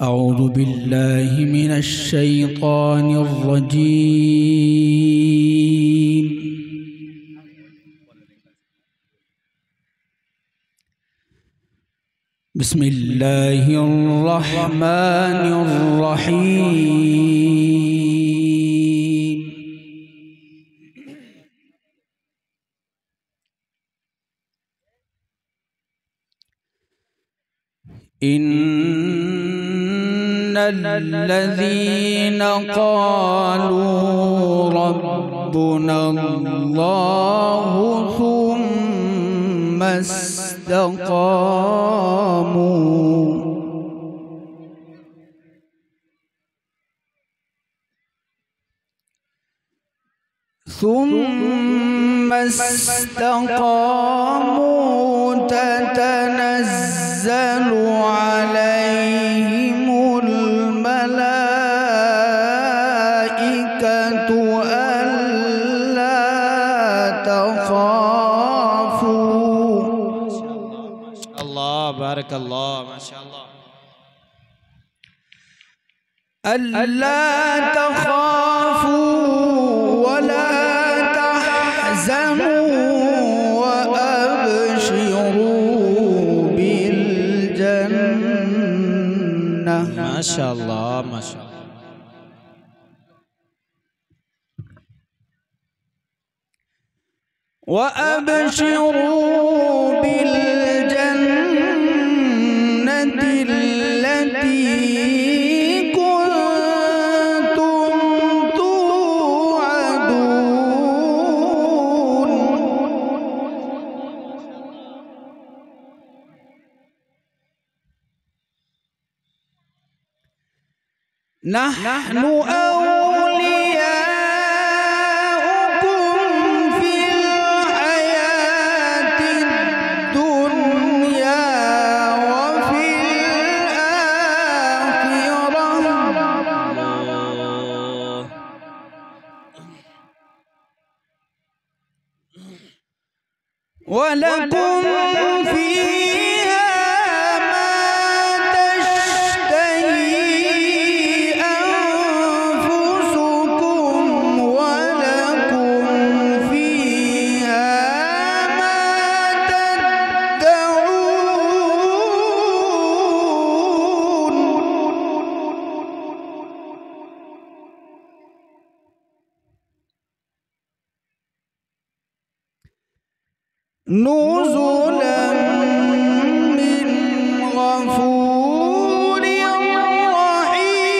أعوذ بالله من الشيطان الرجيم. بسم الله الرحمن الرحيم. إن الذين قالوا ربنا الله ثم استقاموا تتنزل عليهم الملائكة ألا تخافوا. الله بارك الله ما شاء الله. ألا تخافوا ولا تحزنوا وأبشروا بالجنة. ما شاء الله ما شاء الله. وأبشروا بالجنة التي كنتم توعدون. نحن أولياؤكم في الحياة الدنيا وفي الآخرة ولكم فيها ما تشتهي أنفسكم ولكم فيها ما تدعون. نزلا من غفور رحيم.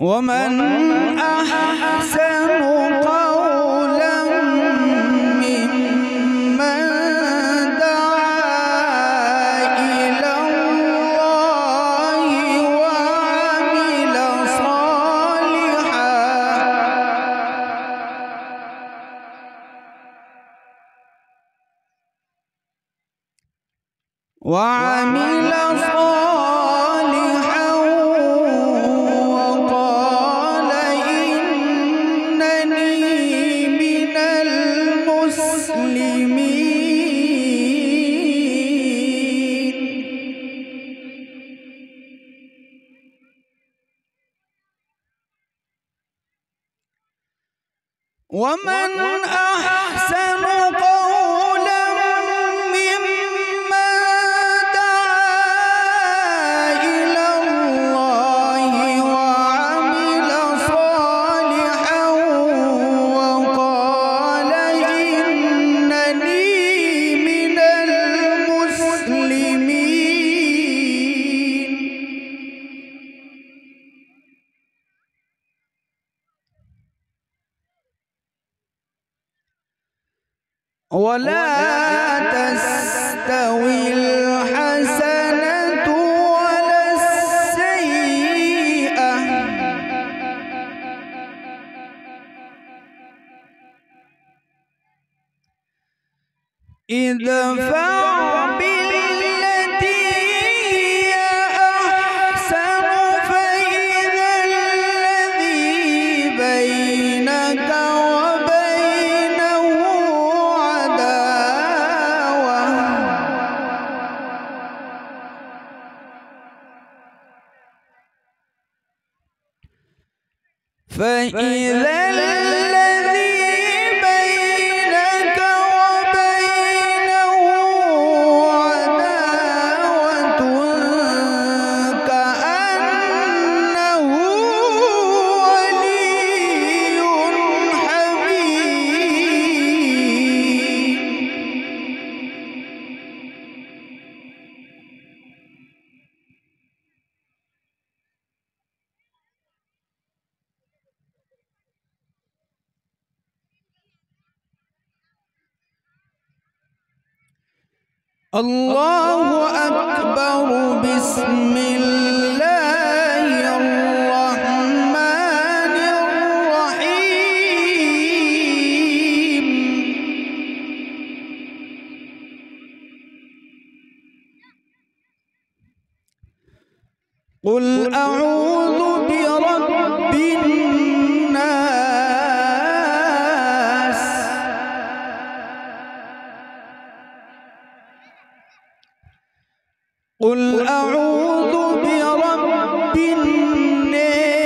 ومن أحسن قولا ممن دعا إلى الله وعمل صالحا وقال إنني من المسلمين. ومن أحسن قولا ممن دعا إلى الله وعمل صالحا وقال إنني من المسلمين. ولا تستوي الحسنة ولا السيئة ادفع بالتي هي أحسن فإذا الذي فإذا الذي بينك وبينه عداوة كأنه ولي الله أكبر. بسم الله الرحمن الرحيم. قل أعوذ برب الناس قل أعوذ برب الناس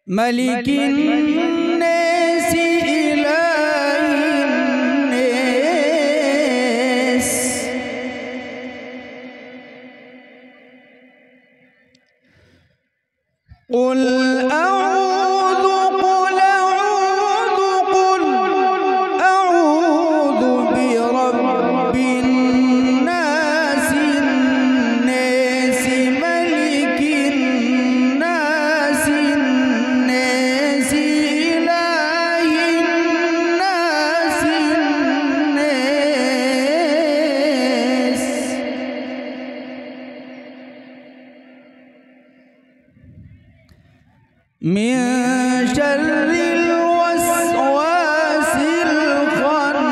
ملك الناس إله الناس قل أعوذ برب الناس الناس ملك الناس الناس إله الناس الناس من شر الوسواس الخناس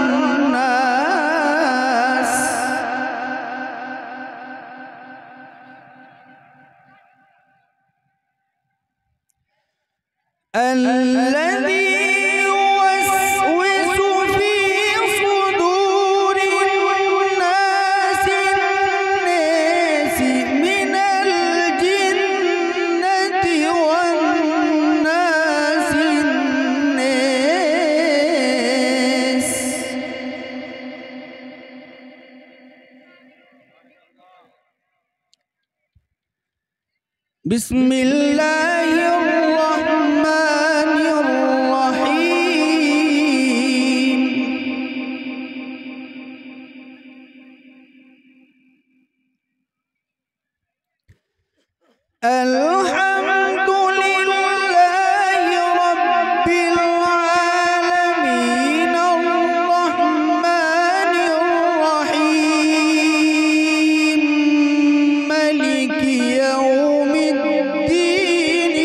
الذي يوسوس في صدور الناس من الجنة والناس الناس. بسم الله الرحمن الرحيم. الحمد لله رب العالمين الرحمن الرحيم مالك يوم الدين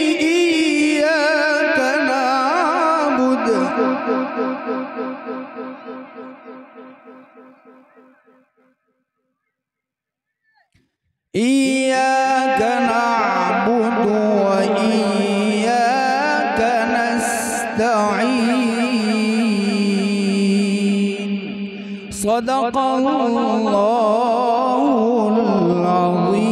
إياك نعبد وإياك نستعين. صدق الله العظيم.